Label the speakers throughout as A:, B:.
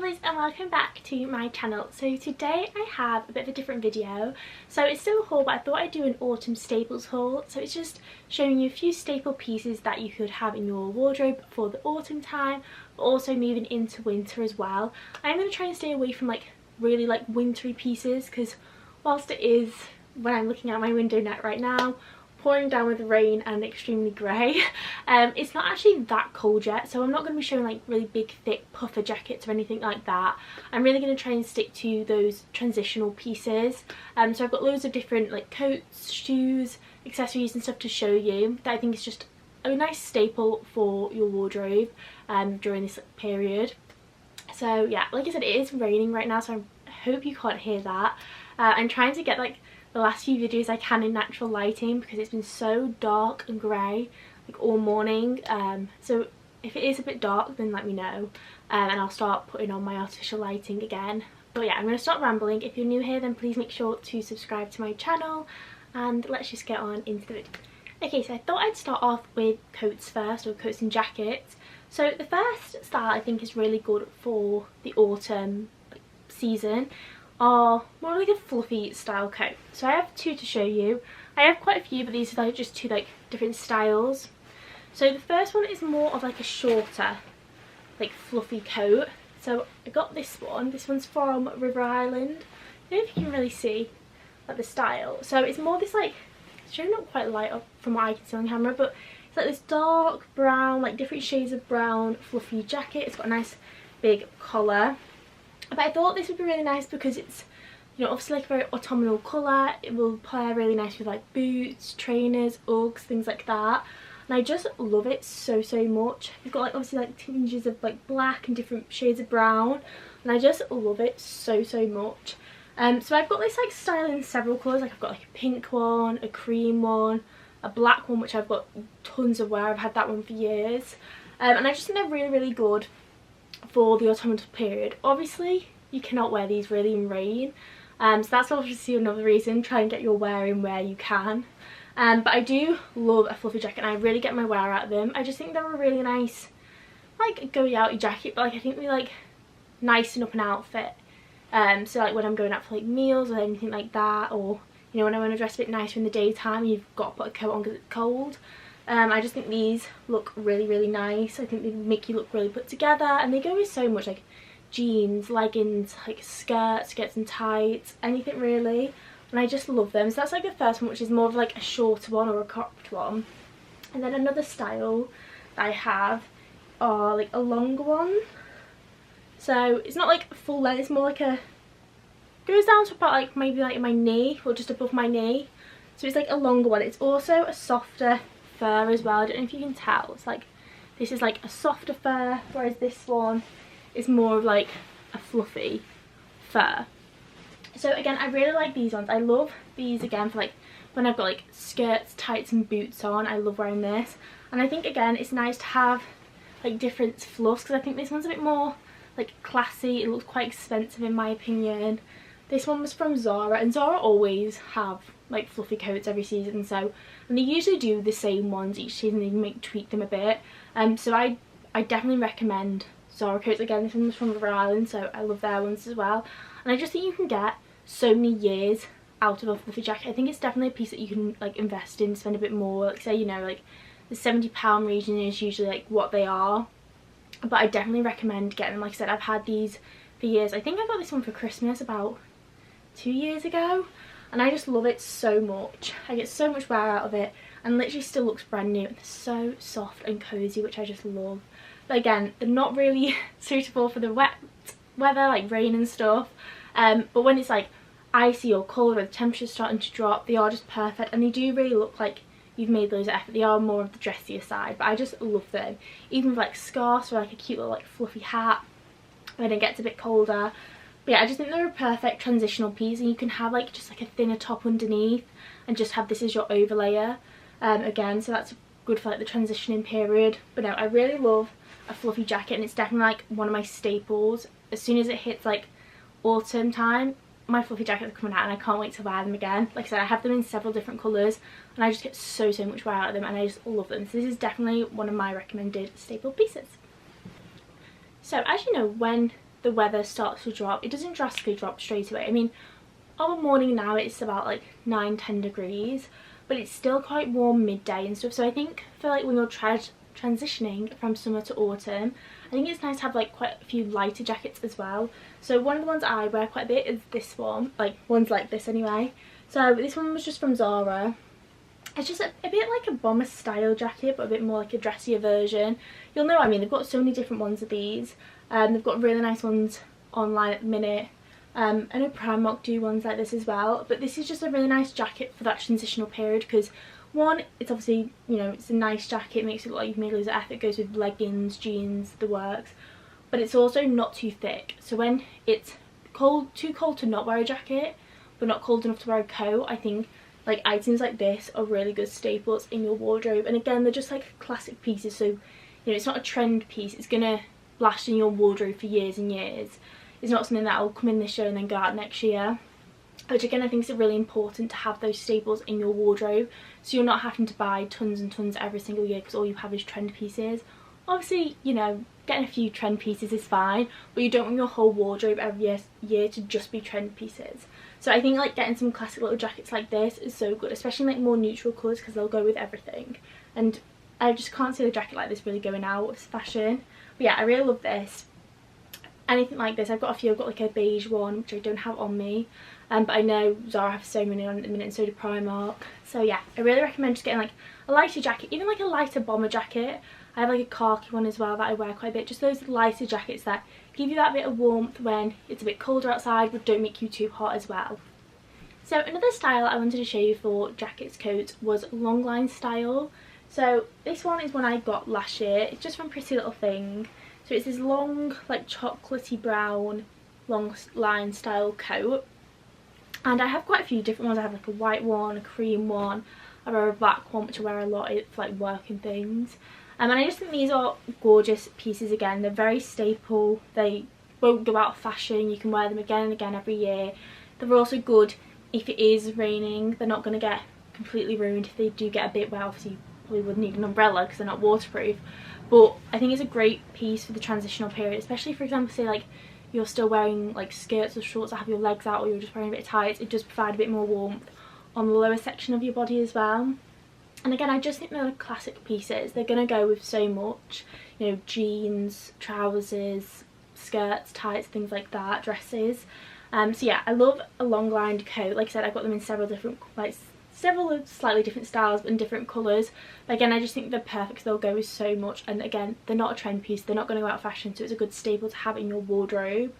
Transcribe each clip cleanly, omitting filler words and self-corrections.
A: lovelies, and welcome back to my channel. So today I have a bit of a different video. So it's still a haul, but I thought I'd do an autumn staples haul. So it's just showing you a few staple pieces that you could have in your wardrobe for the autumn time, but also moving into winter as well. I'm going to try and stay away from really wintry pieces, because whilst it is, when I'm looking out my window net right now, pouring down with rain and extremely grey, it's not actually that cold yet, so I'm not going to be showing really big thick puffer jackets or anything like that. I'm really going to try and stick to those transitional pieces. So I've got loads of different coats, shoes, accessories and stuff to show you that I think is just a nice staple for your wardrobe during this period. So yeah, like I said, it is raining right now, so I hope you can't hear that. I'm trying to get the last few videos I can in natural lighting, because it's been so dark and grey all morning. So if it is a bit dark, then let me know, and I'll start putting on my artificial lighting again. But yeah, I'm going to stop rambling. If you're new here, then please make sure to subscribe to my channel, and let's just get on into the video. Okay, so I thought I'd start off with coats first, or coats and jackets. So the first style I think is really good for the autumn season are more a fluffy style coat. So I have two to show you. I have quite a few, but these are just two different styles. So the first one is more of a shorter fluffy coat. So I got this one. This one's from River Island. I don't know if you can really see the style. So it's more this it's showing not quite light up from what I can see on camera, but it's this dark brown, different shades of brown fluffy jacket. It's got a nice big collar. But I thought this would be really nice because it's, obviously a very autumnal colour. It will pair really nice with boots, trainers, Uggs, things like that. And I just love it so much. It's got obviously tinges of black and different shades of brown, and I just love it so much. So I've got this style in several colours. I've got a pink one, a cream one, a black one, which I've got tons of wear. I've had that one for years, and I just think they're really good for the autumnal period. Obviously you cannot wear these really in rain, so that's obviously another reason. Try and get your wear in where you can, but I do love a fluffy jacket, and I really get my wear out of them. I just think they're a really nice go outy jacket, but I think they nicen up an outfit. So when I'm going out for meals or anything like that, or when I want to dress a bit nicer in the daytime, you've got to put a coat on because it's cold. I just think these look really nice. I think they make you look really put together, and they go with so much jeans, leggings, skirts and tights, anything really, and I just love them. So that's the first one, which is more of a shorter one or a cropped one. And then another style that I have are a longer one. So it's not full length, it's more goes down to about maybe my knee, or just above my knee. So it's a longer one. It's also a softer fur as well. I don't know if you can tell. It's this is a softer fur, whereas this one is more of a fluffy fur. So again, I really like these ones. I love these again for when I've got skirts, tights and boots on. I love wearing this, and I think again it's nice to have different fluffs, because I think this one's a bit more classy. It looks quite expensive in my opinion. This one was from Zara, and Zara always have fluffy coats every season, and they usually do the same ones each season. They tweak them a bit, so I definitely recommend Zara coats. Again, this one was from River Island, so I love their ones as well, and I just think you can get so many years out of a fluffy jacket. I think it's definitely a piece that you can invest in, spend a bit more, say the £70 region is usually what they are, but I definitely recommend getting them. Like I said, I've had these for years. I think I got this one for Christmas about 2 years ago, and I just love it so much. I get so much wear out of it, and literally still looks brand new. It's so soft and cozy, which I just love. But again, they're not really suitable for the wet weather, rain and stuff, but when it's icy or cold, or the temperature's starting to drop, they are just perfect, and they do really look you've made loads of effort. They are more of the dressier side, but I just love them, even with scarves or a cute little fluffy hat when it gets a bit colder. But yeah, I just think they're a perfect transitional piece, and you can have just a thinner top underneath and just have this as your overlayer again, so that's good for the transitioning period. But no, I really love a fluffy jacket, and it's definitely one of my staples. As soon as it hits autumn time, my fluffy jackets are coming out, and I can't wait to wear them again. Like I said, I have them in several different colours, and I just get so much wear out of them, and I just love them. So this is definitely one of my recommended staple pieces. So as you know, when the weather starts to drop, it doesn't drastically drop straight away. I mean, our morning now it's about like 9-10 degrees, but it's still quite warm midday and stuff. So I think for like when you're transitioning from summer to autumn, I think it's nice to have like quite a few lighter jackets as well. So one of the ones I wear quite a bit is this one, like ones like this anyway. So this one was just from Zara. It's just a bit like a bomber style jacket, but a bit more like a dressier version. You'll know what I mean. They've got so many different ones of these. They've got really nice ones online at the minute. I know Primark do ones like this as well, but this is just a really nice jacket for that transitional period because one, it's obviously, you know, it's a nice jacket, it makes it look like you've made loads of effort, it goes with leggings, jeans, the works, but it's also not too thick. So when it's cold, too cold to not wear a jacket, but not cold enough to wear a coat, I think like items like this are really good staples in your wardrobe. And again, they're just like classic pieces, so you know, it's not a trend piece, it's gonna last in your wardrobe for years and years. It's not something that will come in this year and then go out next year, which again I think is really important to have those staples in your wardrobe, so you're not having to buy tons and tons every single year because all you have is trend pieces. Obviously, you know, getting a few trend pieces is fine, but you don't want your whole wardrobe every year to just be trend pieces. So I think like getting some classic little jackets like this is so good, especially like more neutral colours because they'll go with everything. And I just can't see a jacket like this really going out of fashion. But yeah, I really love this. Anything like this, I've got a few. I've got like a beige one which I don't have on me, but I know Zara have so many on at the minute and so do Primark. So yeah, I really recommend just getting like a lighter jacket, even like a lighter bomber jacket. I have like a khaki one as well that I wear quite a bit, just those lighter jackets that give you that bit of warmth when it's a bit colder outside but don't make you too hot as well. So another style I wanted to show you for jackets, coats was long line style. So this one is one I got last year. It's just from Pretty Little Thing. So it's this long, like chocolatey brown, long line style coat. And I have quite a few different ones. I have like a white one, a cream one, I wear a black one which I wear a lot for like work and things. And I just think these are gorgeous pieces again. They're very staple, they won't go out of fashion, you can wear them again and again every year. They're also good if it is raining, they're not going to get completely ruined. If they do get a bit wet, obviously you probably would need an umbrella because they're not waterproof. But I think it's a great piece for the transitional period, especially for example say like you're still wearing like skirts or shorts that have your legs out, or you're just wearing a bit of tights. It does provide a bit more warmth on the lower section of your body as well. And again, I just think they're classic pieces. They're going to go with so much, you know, jeans, trousers, skirts, tights, things like that, dresses. So yeah, I love a long lined coat. Like I said, I've got them in several different, like several slightly different styles but in different colours. But again, I just think they're perfect because they'll go with so much. And again, they're not a trend piece, they're not going to go out of fashion, so it's a good staple to have in your wardrobe.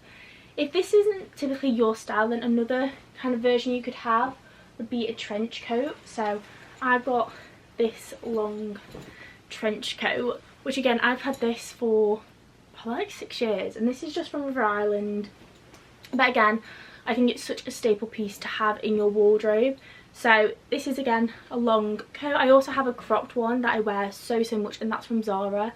A: If this isn't typically your style, then another kind of version you could have would be a trench coat. So I've got this long trench coat, which again I've had this for probably like 6 years, and this is just from River Island. But again, I think it's such a staple piece to have in your wardrobe. So this is again a long coat. I also have a cropped one that I wear so much, and that's from Zara,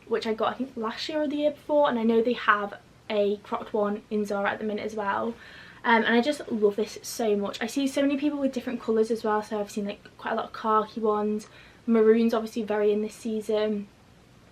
A: which I got I think last year or the year before, and I know they have a cropped one in Zara at the minute as well. And I just love this so much. I see so many people with different colours as well, so I've seen like quite a lot of khaki ones, maroons obviously very in this season,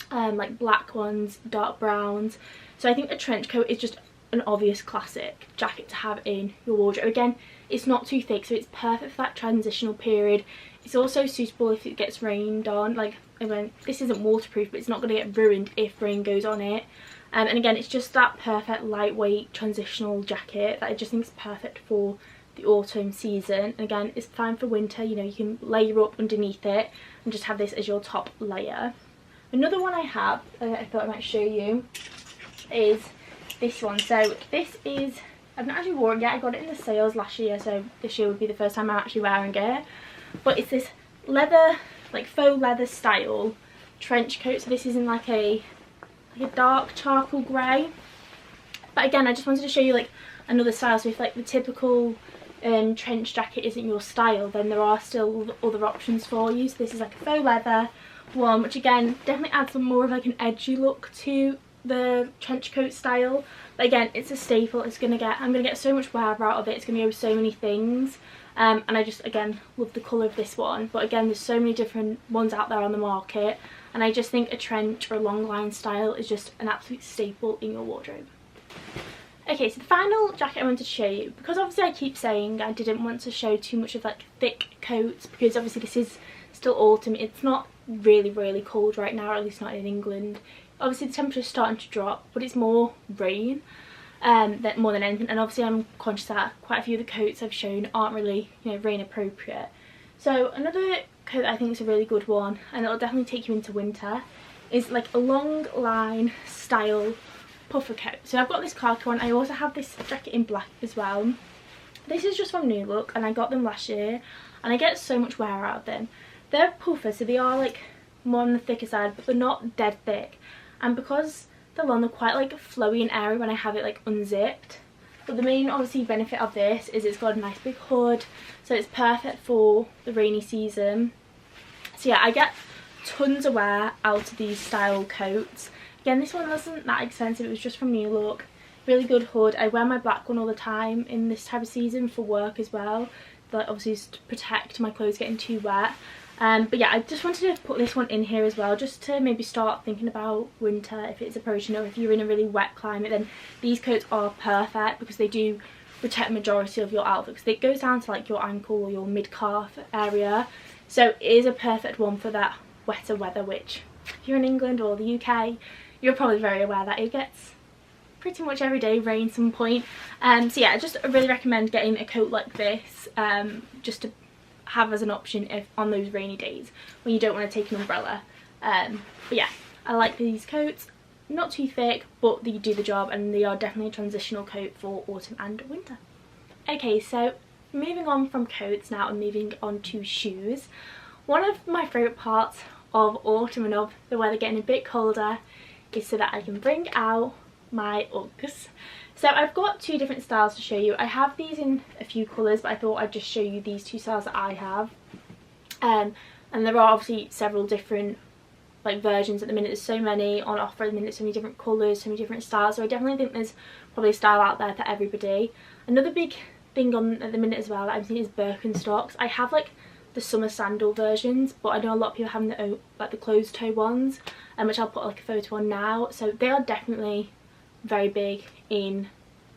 A: like black ones, dark browns. So I think a trench coat is just an obvious classic jacket to have in your wardrobe. Again, it's not too thick, so it's perfect for that transitional period. It's also suitable if it gets rained on. Like, again, this isn't waterproof, but it's not going to get ruined if rain goes on it. And again, it's just that perfect lightweight transitional jacket that I just think is perfect for the autumn season. And again, it's fine for winter, you know, you can layer up underneath it and just have this as your top layer. Another one I have, I thought I might show you, is this one. So this is, I've not actually worn it yet, I got it in the sales last year, so this year would be the first time I'm actually wearing it. But it's this leather, like faux leather style trench coat. So this is in like a dark charcoal grey. But again, I just wanted to show you like another style. So if like the typical trench jacket isn't your style, then there are still other options for you. So this is like a faux leather one, which again definitely adds some more of like an edgy look to the trench coat style. But again, it's a staple. I'm gonna get so much wear out of it. It's gonna go with so many things. And I just again love the colour of this one. But again, there's so many different ones out there on the market, and I just think a trench or a long line style is just an absolute staple in your wardrobe. Okay, so the final jacket I wanted to show you, because obviously I keep saying I didn't want to show too much of like thick coats, because obviously this is still autumn. It's not really cold right now, or at least not in England. Obviously the temperature's starting to drop, but it's more rain more than anything, and obviously I'm conscious that quite a few of the coats I've shown aren't really, you know, rain appropriate. So another coat that I think is a really good one, and it'll definitely take you into winter, is like a long line style puffer coat. So I've got this khaki one. I also have this jacket in black as well. This is just from New Look, and I got them last year, and I get so much wear out of them. They're puffer, so they are like more on the thicker side, but they're not dead thick, and because they're long, they're quite like flowy and airy when I have it like unzipped. But the main obviously benefit of this is it's got a nice big hood, so it's perfect for the rainy season. So yeah, I get tons of wear out of these style coats. Again, this one wasn't that expensive, it was just from New Look. Really good hood. I wear my black one all the time in this type of season for work as well, but obviously just to protect my clothes getting too wet. But yeah, I just wanted to put this one in here as well, just to maybe start thinking about winter if it's approaching, or if you're in a really wet climate, then these coats are perfect because they do protect the majority of your outfit, because it goes down to like your ankle or your mid-calf area. So it is a perfect one for that wetter weather, which if you're in England or the UK, you're probably very aware that it gets pretty much every day rain some point. So yeah, I just really recommend getting a coat like this, just to have as an option if on those rainy days when you don't want to take an umbrella. But yeah, I like these coats. Not too thick, but they do the job, and they are definitely a transitional coat for autumn and winter. Okay, so moving on from coats now and moving on to shoes. One of my favourite parts of autumn and of the weather getting a bit colder is so that I can bring out my Uggs. So I've got two different styles to show you. I have these in a few colours, but I thought I'd just show you these two styles that I have. And there are obviously several different like versions at the minute. There's so many on offer at the minute, so many different colours, so many different styles. So I definitely think there's probably a style out there for everybody. Another big thing on at the minute as well that I'm seeing is Birkenstocks. I have like the summer sandal versions, but I know a lot of people have the like the closed toe ones, which I'll put like a photo on now. So they are definitely very big in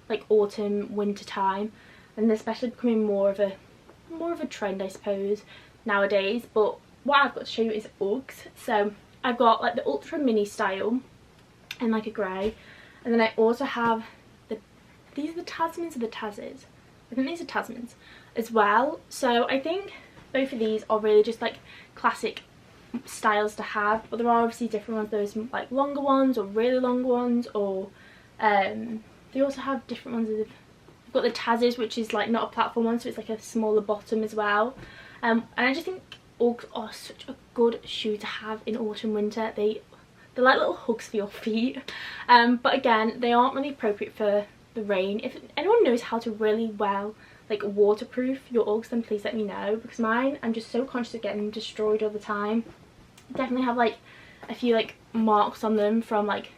A: like autumn, winter time, and they're especially becoming more of a trend, I suppose, nowadays. But what I've got to show you is Uggs. So I've got like the ultra mini style in like a grey, and then I also have these are the Tasmans or the Tazes? I think these are Tasmans as well. So I think both of these are really just like classic styles to have, but there are obviously different ones. There's like longer ones or really long ones, or they also have different ones. I've got the Tazes, which is like not a platform one, so it's like a smaller bottom as well. And I just think Uggs are such a good shoe to have in autumn, winter. They're like little hugs for your feet. But again, they aren't really appropriate for the rain. If anyone knows how to really well like waterproof your Uggs, then please let me know, because mine, I'm just so conscious of getting destroyed all the time. Definitely have like a few like marks on them from like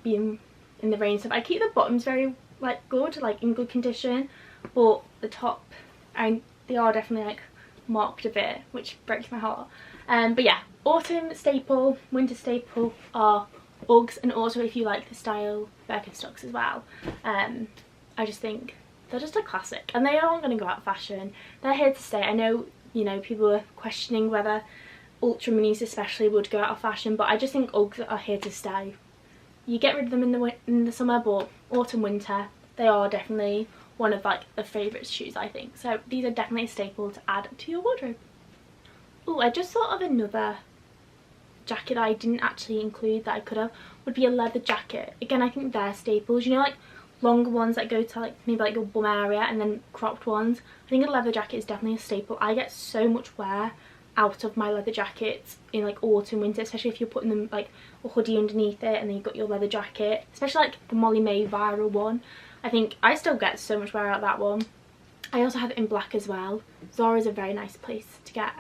A: being in the rain stuff. I keep the bottoms very like good, like in good condition, but the top, they are definitely like marked a bit, which breaks my heart. But yeah, autumn staple, winter staple are Uggs, and also if you like the style, Birkenstocks as well. I just think they're just a classic, and they aren't going to go out of fashion. They're here to stay. I know, you know, people are questioning whether ultra minis especially would go out of fashion, but I just think Uggs are here to stay. You get rid of them in the summer, but autumn, winter, they are definitely one of like the favourite shoes, I think. So these are definitely a staple to add to your wardrobe. Oh, I just thought of another jacket that I didn't actually include that I could have, would be a leather jacket. Again, I think they're staples, you know, like longer ones that go to like maybe like your bum area, and then cropped ones. I think a leather jacket is definitely a staple. I get so much wear out of my leather jackets in like autumn, winter, especially if you're putting them like a hoodie underneath it and then you've got your leather jacket, especially like the Molly May viral one. I think I still get so much wear out of that one. I also have it in black as well. Zara is a very nice place to get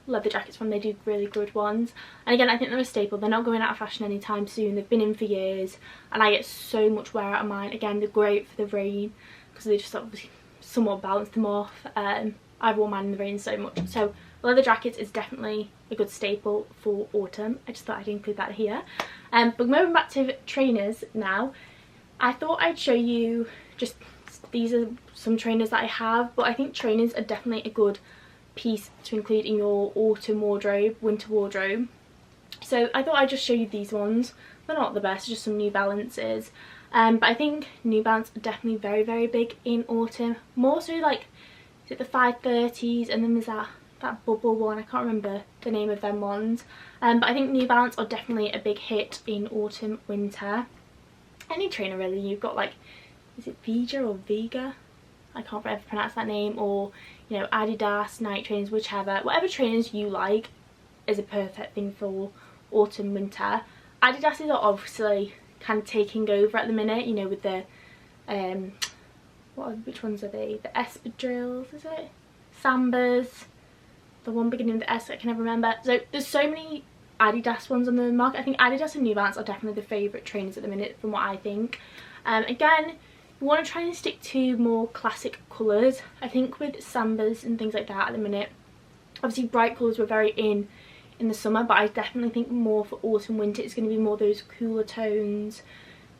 A: leather jackets from. They do really good ones, and again, I think they're a staple. They're not going out of fashion anytime soon. They've been in for years, and I get so much wear out of mine. Again, they're great for the rain because they just obviously somewhat balance them off. I've worn mine in the rain so much, so leather jackets is definitely a good staple for autumn. I just thought I'd include that here. But moving back to trainers now, I thought I'd show you just, these are some trainers that I have, but I think trainers are definitely a good piece to include in your autumn wardrobe, winter wardrobe. So I thought I'd just show you these ones. They're not the best, just some New Balances. But I think New Balance are definitely very, very big in autumn. More so like, is it the 530s, and then there's that bubble one, I can't remember the name of them ones. But I think New Balance are definitely a big hit in autumn, winter. Any trainer really, you've got like, is it Vega or Vega? I can't ever pronounce that name. Or, you know, Adidas, Nike trainers, whichever. Whatever trainers you like is a perfect thing for autumn, winter. Adidas's are obviously kind of taking over at the minute, you know, with the which ones are they? The espadrilles, is it? Sambas, the one beginning with the S I can never remember. So there's so many Adidas ones on the market. I think Adidas and New Balance are definitely the favourite trainers at the minute from what I think. Again, you want to try and stick to more classic colours. I think with Sambas and things like that at the minute, obviously bright colours were very in the summer, but I definitely think more for autumn, winter it's going to be more those cooler tones,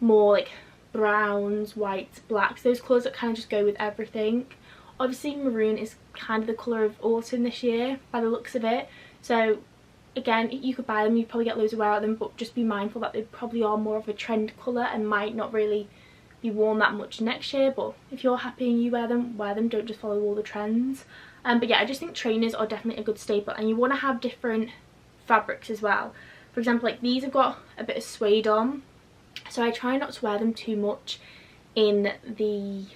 A: more like browns, whites, blacks, those colours that kind of just go with everything. Obviously maroon is kind of the colour of autumn this year by the looks of it, so again, you could buy them, you probably get loads of wear out of them, but just be mindful that they probably are more of a trend colour and might not really be worn that much next year. But if you're happy and you wear them, don't just follow all the trends. But yeah, I just think trainers are definitely a good staple, and you want to have different fabrics as well. For example, like these have got a bit of suede on, so I try not to wear them too much in the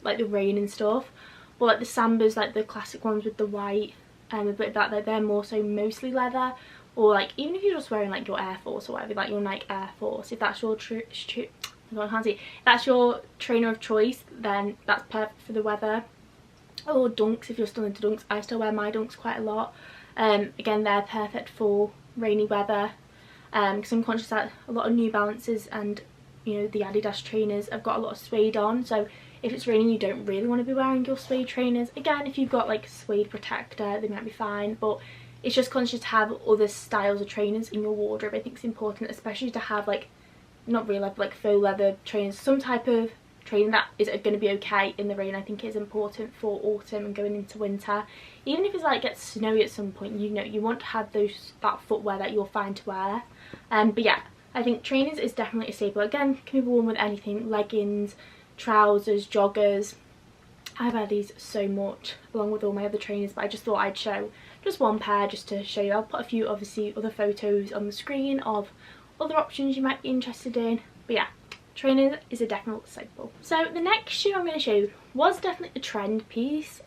A: like the rain and stuff. But like the Sambas, like the classic ones with the white and a bit of that, they're more so mostly leather. Or like even if you're just wearing like your Air Force or whatever, like your Nike Air Force, if that's your I can't see. If that's your trainer of choice, then that's perfect for the weather. Or Dunks, if you're still into Dunks. I still wear my Dunks quite a lot. Again, they're perfect for rainy weather, because I'm conscious that a lot of New Balances and, you know, the Adidas trainers have got a lot of suede on, so if it's raining you don't really want to be wearing your suede trainers. Again, if you've got like suede protector, they might be fine, but it's just conscious to have other styles of trainers in your wardrobe. I think it's important, especially to have like, not real leather, like faux leather trainers, some type of trainer that is going to be okay in the rain. I think it is important for autumn and going into winter. Even if it's like gets snowy at some point, you know, you want to have that footwear that you're fine to wear. But yeah, I think trainers is definitely a staple. Again, can be worn with anything, leggings, trousers, joggers. I wear these so much along with all my other trainers, but I just thought I'd show just one pair just to show you. I'll put a few obviously other photos on the screen of other options you might be interested in. But yeah, trainers is a definite staple. So the next shoe I'm going to show you was definitely a trend piece.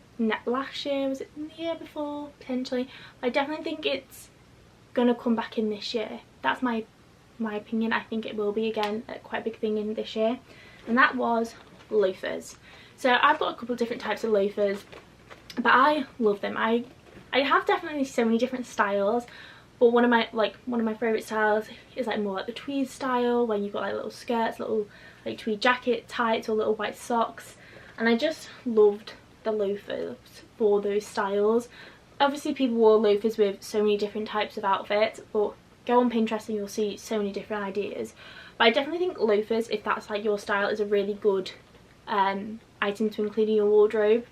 A: Last year, was it the year before? Potentially. I definitely think it's going to come back in this year. That's my opinion. I think it will be again quite a big thing in this year. And that was loafers. So I've got a couple of different types of loafers, but I love them. I have definitely so many different styles, but one of my favourite styles is like more like the tweed style, where you've got like little skirts, little like tweed jacket tights, or little white socks. And I just loved the loafers for those styles. Obviously people wore loafers with so many different types of outfits, but go on Pinterest and you'll see so many different ideas. But I definitely think loafers, if that's like your style, is a really good item to include in your wardrobe.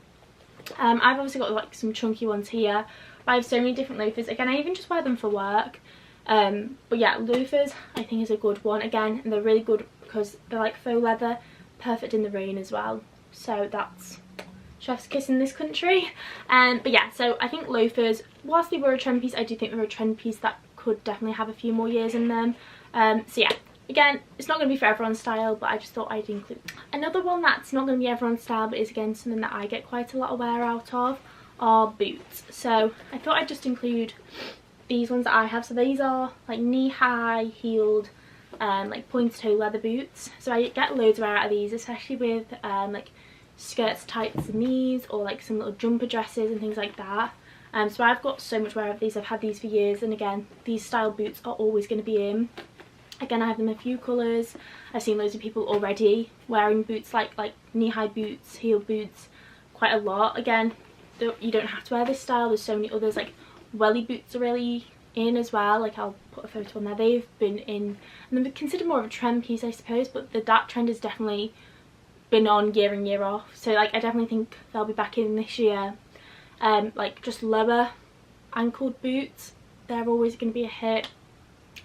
A: I've obviously got like some chunky ones here, but I have so many different loafers. Again, I even just wear them for work. But yeah, loafers I think is a good one. Again, and they're really good because they're like faux leather, perfect in the rain as well. So that's chef's kiss in this country. But yeah, so I think loafers, whilst they were a trend piece, I do think they're a trend piece that could definitely have a few more years in them. So yeah, again, it's not going to be for everyone's style, but I just thought I'd include. Another one that's not going to be everyone's style, but is again something that I get quite a lot of wear out of, are boots. So I thought I'd just include these ones that I have. So these are like knee-high heeled like pointed toe leather boots. So I get loads of wear out of these, especially with like skirts, tights and these, or like some little jumper dresses and things like that. So I've got so much wear of these. I've had these for years, and again, these style boots are always going to be in. Again, I have them in a few colours. I've seen loads of people already wearing boots like knee-high boots, heel boots, quite a lot. Again, you don't have to wear this style. There's so many others, like welly boots are really in as well. Like I'll put a photo on there. They've been in, and they're considered more of a trend piece I suppose, but that trend has definitely been on year in year off. So like I definitely think they'll be back in this year. Like just lower ankled boots, they're always going to be a hit.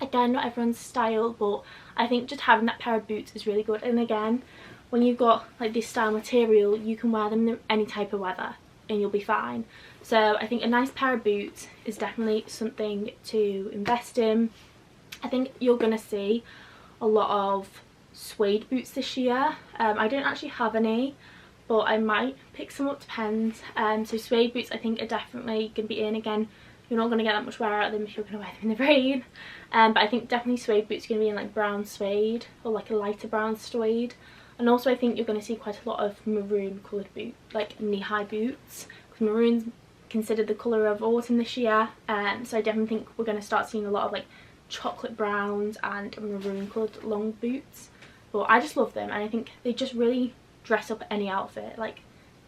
A: Again, not everyone's style, but I think just having that pair of boots is really good. And again, when you've got like this style material, you can wear them in any type of weather and you'll be fine. So I think a nice pair of boots is definitely something to invest in. I think you're going to see a lot of suede boots this year. I don't actually have any, but I might pick some up, depends. So suede boots I think are definitely going to be in. Again, you're not going to get that much wear out of them if you're going to wear them in the rain. But I think definitely suede boots are going to be in like brown suede or like a lighter brown suede. And also I think you're going to see quite a lot of maroon coloured boots, like knee-high boots, because maroon's considered the colour of autumn this year. So I definitely think we're going to start seeing a lot of like chocolate browns and maroon coloured long boots. But I just love them, and I think they just really dress up any outfit. Like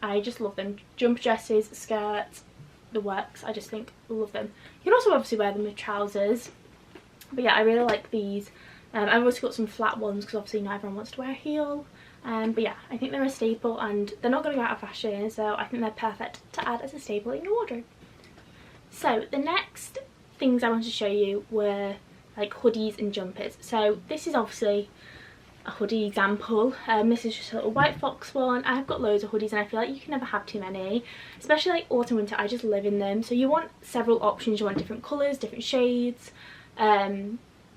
A: I just love them. Jumper dresses, skirts, the works. I just think I love them. You can also obviously wear them with trousers, but yeah, I really like these. I've also got some flat ones because obviously not everyone wants to wear a heel. But yeah, I think they're a staple and they're not going to go out of fashion, so I think they're perfect to add as a staple in your wardrobe. So the next things I wanted to show you were like hoodies and jumpers. So this is obviously a hoodie example. This is just a little white fox one. I've got loads of hoodies and I feel like you can never have too many, especially like autumn winter. I just live in them, so you want several options. You want different colours, different shades,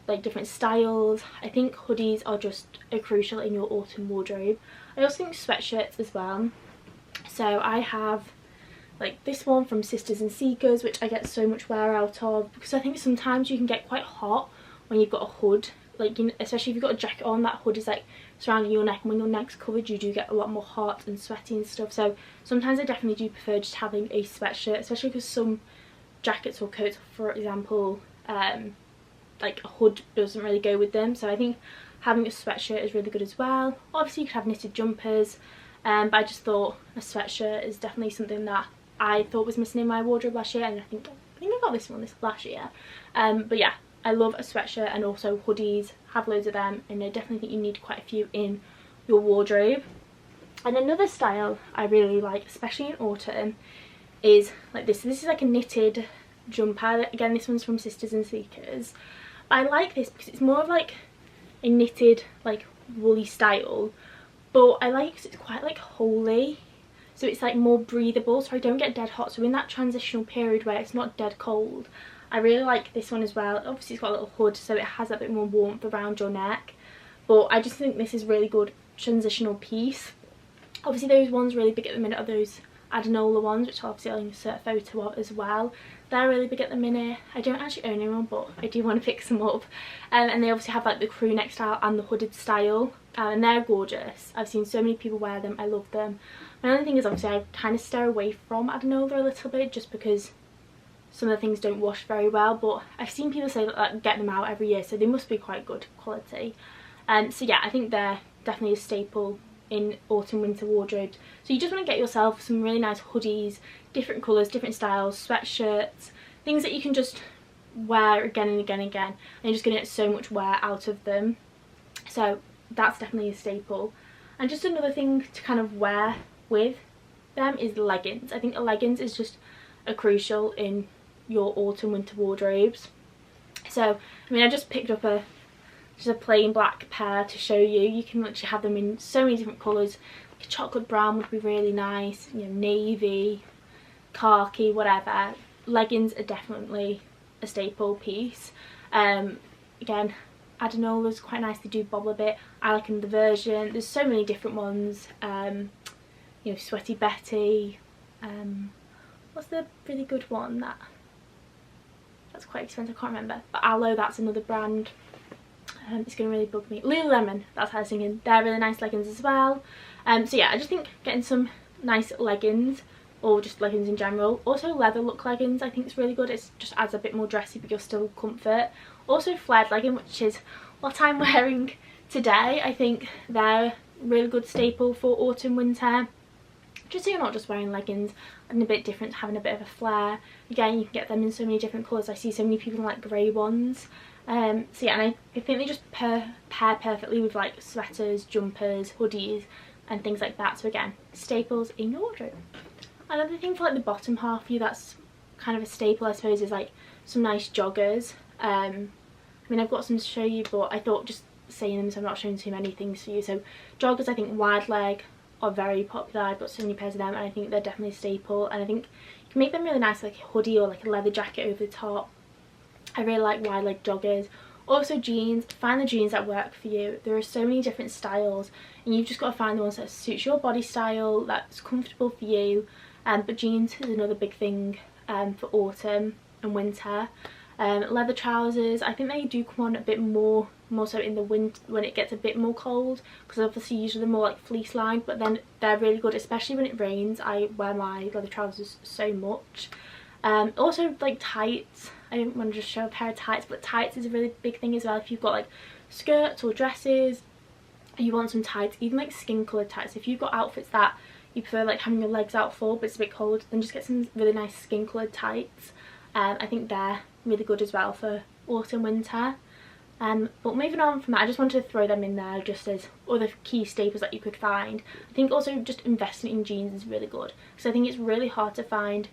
A: like different styles. I think hoodies are just crucial in your autumn wardrobe. I also think sweatshirts as well. So I have like this one from Sisters and Seekers, which I get so much wear out of, because I think sometimes you can get quite hot when you've got a hood. Like, you know, especially if you've got a jacket on, that hood is like surrounding your neck, and when your neck's covered you do get a lot more hot and sweaty and stuff. So sometimes I definitely do prefer just having a sweatshirt, especially because some jackets or coats, for example, like a hood doesn't really go with them. So I think having a sweatshirt is really good as well. Obviously you could have knitted jumpers, but I just thought a sweatshirt is definitely something that I thought was missing in my wardrobe last year, and I think I got this one last year. But yeah, I love a sweatshirt, and also hoodies, have loads of them, and I definitely think you need quite a few in your wardrobe. And another style I really like, especially in autumn, is like this. This is like a knitted jumper. Again, this one's from Sisters and Seekers. I like this because it's more of like a knitted like woolly style, but I like it because it's quite like holey, so it's like more breathable, so I don't get dead hot. So in that transitional period where it's not dead cold, I really like this one as well. Obviously it's got a little hood, so it has a bit more warmth around your neck, but I just think this is really good transitional piece. Obviously those ones really big at the minute are those Adenola ones, which obviously I'll insert a photo of as well. They're really big at the minute. I don't actually own anyone, but I do want to pick some up. And they obviously have like the crew neck style and the hooded style, and they're gorgeous. I've seen so many people wear them. I love them. My only thing is obviously I kind of steer away from Adenola a little bit, just because some of the things don't wash very well, but I've seen people say that like, get them out every year, so they must be quite good quality. So yeah, I think they're definitely a staple in autumn winter wardrobes. So you just want to get yourself some really nice hoodies, different colours, different styles, sweatshirts, things that you can just wear again and again and again, and you're just going to get so much wear out of them. So that's definitely a staple. And just another thing to kind of wear with them is leggings. I think a leggings is just a crucial in your autumn winter wardrobes. So I mean, I just picked up just a plain black pair to show you. You can literally have them in so many different colours. Like a chocolate brown would be really nice, you know, navy, khaki, whatever. Leggings are definitely a staple piece. Again, Adenola's quite nice, they do bobble a bit. I like another version. There's so many different ones. You know, Sweaty Betty. What's the really good one that's quite expensive? I can't remember. But Aloe, that's another brand. It's going to really bug me. Lululemon, that's how I was thinking. They're really nice leggings as well. So yeah, I just think getting some nice leggings, or just leggings in general. Also leather look leggings I think is really good. It just adds a bit more dressy but you're still comfort. Also flared legging, which is what I'm wearing today. I think they're a really good staple for autumn winter. just so you're not just wearing leggings and a bit different, having a bit of a flare. Again, you can get them in so many different colours. I see so many people like grey ones. So yeah, and I think they just pair perfectly with like sweaters, jumpers, hoodies and things like that. So again, staples in your wardrobe. Another thing for like the bottom half of you that's kind of a staple, I suppose, is like some nice joggers. I mean, I've got some to show you, but I thought just saying them so I'm not showing too many things for you. So joggers, I think wide leg are very popular. I've got so many pairs of them and I think they're definitely a staple, and I think you can make them really nice, like a hoodie or like a leather jacket over the top. I really like wide leg joggers. Also jeans, find the jeans that work for you. There are so many different styles and you've just got to find the ones that suits your body style, that's comfortable for you. But jeans is another big thing for autumn and winter. Leather trousers, I think they do come on a bit more so in the winter when it gets a bit more cold, because obviously usually they're more like fleece lined, but then they're really good especially when it rains. I wear my leather trousers so much. Also like tights, I didn't want to just show a pair of tights, but tights is a really big thing as well. If you've got like skirts or dresses, you want some tights, even like skin coloured tights. If you've got outfits that you prefer like having your legs out full but it's a bit cold, then just get some really nice skin coloured tights. I think they're really good as well for autumn, winter. But moving on from that, I just wanted to throw them in there just as other key staples that you could find. I think also just investing in jeans is really good, because I think it's really hard to find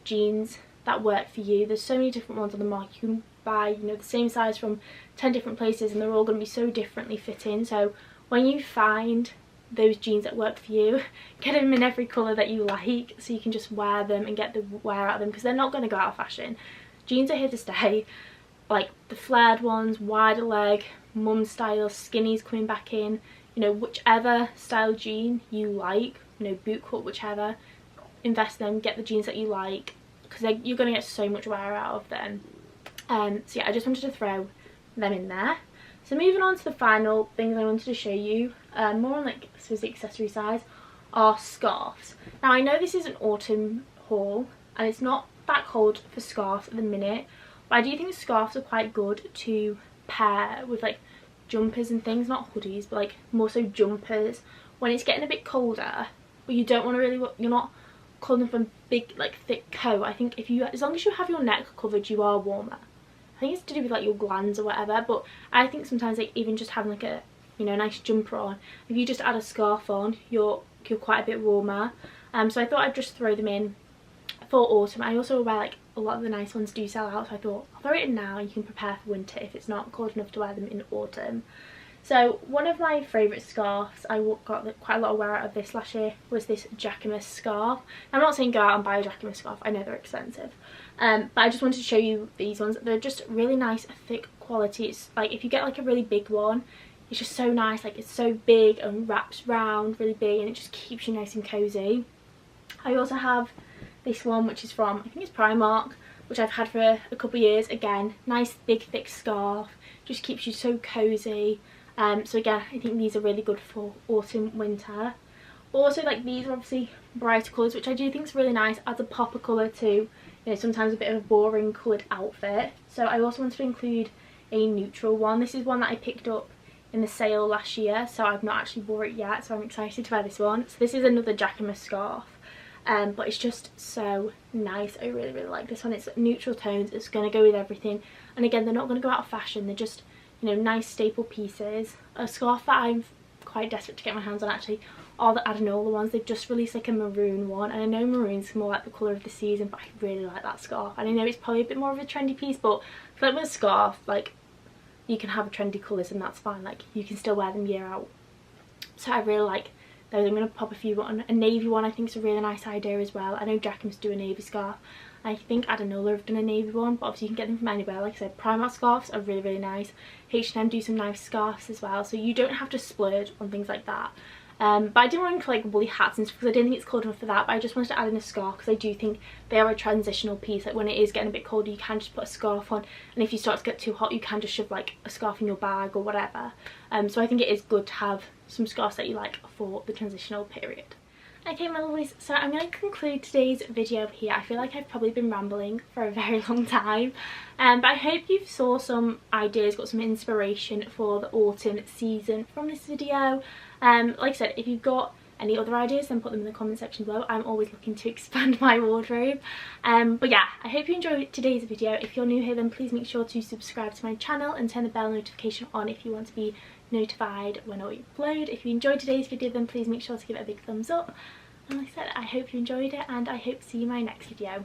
A: jeans that work for you. There's so many different ones on the market. You can buy, you know, the same size from 10 different places and they're all going to be so differently fitting. So when you find those jeans that work for you, get them in every colour that you like so you can just wear them and get the wear out of them, because they're not going to go out of fashion. Jeans are here to stay. Like the flared ones, wider leg, mum style, skinnies coming back in, you know, whichever style jean you like, you know, boot cut, whichever, invest in them, get the jeans that you like, because you're going to get so much wear out of them. So yeah, I just wanted to throw them in there. So moving on to the final things I wanted to show you, more on like specific accessory size, are scarves. Now I know this is an autumn haul and it's not that cold for scarves at the minute, but I do think scarves are quite good to pair with like jumpers and things, not hoodies, but like more so jumpers when it's getting a bit colder, but you don't want to really, you're not calling from big like thick coat. I think if you, as long as you have your neck covered, you are warmer. I think it's to do with like your glands or whatever, but I think sometimes like even just having like a, you know, nice jumper on, if you just add a scarf on, you're quite a bit warmer. So I thought I'd just throw them in for autumn. I also wear like a lot of the nice ones do sell out, so I thought I'll throw it in now and you can prepare for winter if it's not cold enough to wear them in autumn. So one of my favourite scarves, I got quite a lot of wear out of this last year, was this Jacquemus scarf. I'm not saying go out and buy a Jacquemus scarf, I know they're expensive, but I just wanted to show you these ones. They're just really nice, thick quality. It's like if you get like a really big one, it's just so nice, like it's so big and wraps round really big and it just keeps you nice and cosy. I also have this one which is from, I think it's Primark, which I've had for a couple of years. Again, nice big thick scarf, just keeps you so cosy. So again, I think these are really good for autumn, winter. Also like these are obviously brighter colours, which I do think is really nice, adds a pop of colour to, you know, sometimes a bit of a boring coloured outfit. So I also wanted to include a neutral one. This is one that I picked up in the sale last year, so I've not actually wore it yet, so I'm excited to wear this one. So this is another Jacquemus scarf, but it's just so nice. I really like this one. It's neutral tones, it's going to go with everything, and again, they're not going to go out of fashion, they're just, you know, nice staple pieces. A scarf that I'm quite desperate to get my hands on actually are the Adenola ones. They've just released like a maroon one, and I know maroon's more like the colour of the season, but I really like that scarf. And I know it's probably a bit more of a trendy piece, but I feel like with a scarf, like, you can have trendy colours and that's fine, like you can still wear them year out. So I really like those. I'm going to pop a few on. A navy one I think is a really nice idea as well. I know Jacquemus do a navy scarf. I think Adenola have done a navy one, but obviously you can get them from anywhere. Like I said, Primark scarves are really nice. H&M do some nice scarves as well, so you don't have to splurge on things like that. But I didn't want to like woolly hats and stuff because I didn't think it's cold enough for that, but I just wanted to add in a scarf because I do think they are a transitional piece. Like when it is getting a bit colder, you can just put a scarf on, and if you start to get too hot, you can just shove like a scarf in your bag or whatever. So I think it is good to have some scarves that you like for the transitional period. Okay my lovelies, so I'm going to conclude today's video here. I feel like I've probably been rambling for a very long time, but I hope you saw some ideas, got some inspiration for the autumn season from this video. Like I said, if you've got any other ideas, then put them in the comment section below. I'm always looking to expand my wardrobe. But yeah, I hope you enjoyed today's video. If you're new here, then please make sure to subscribe to my channel and turn the bell notification on if you want to be notified when I upload. If you enjoyed today's video, then please make sure to give it a big thumbs up. And like I said, I hope you enjoyed it, and I hope to see you in my next video.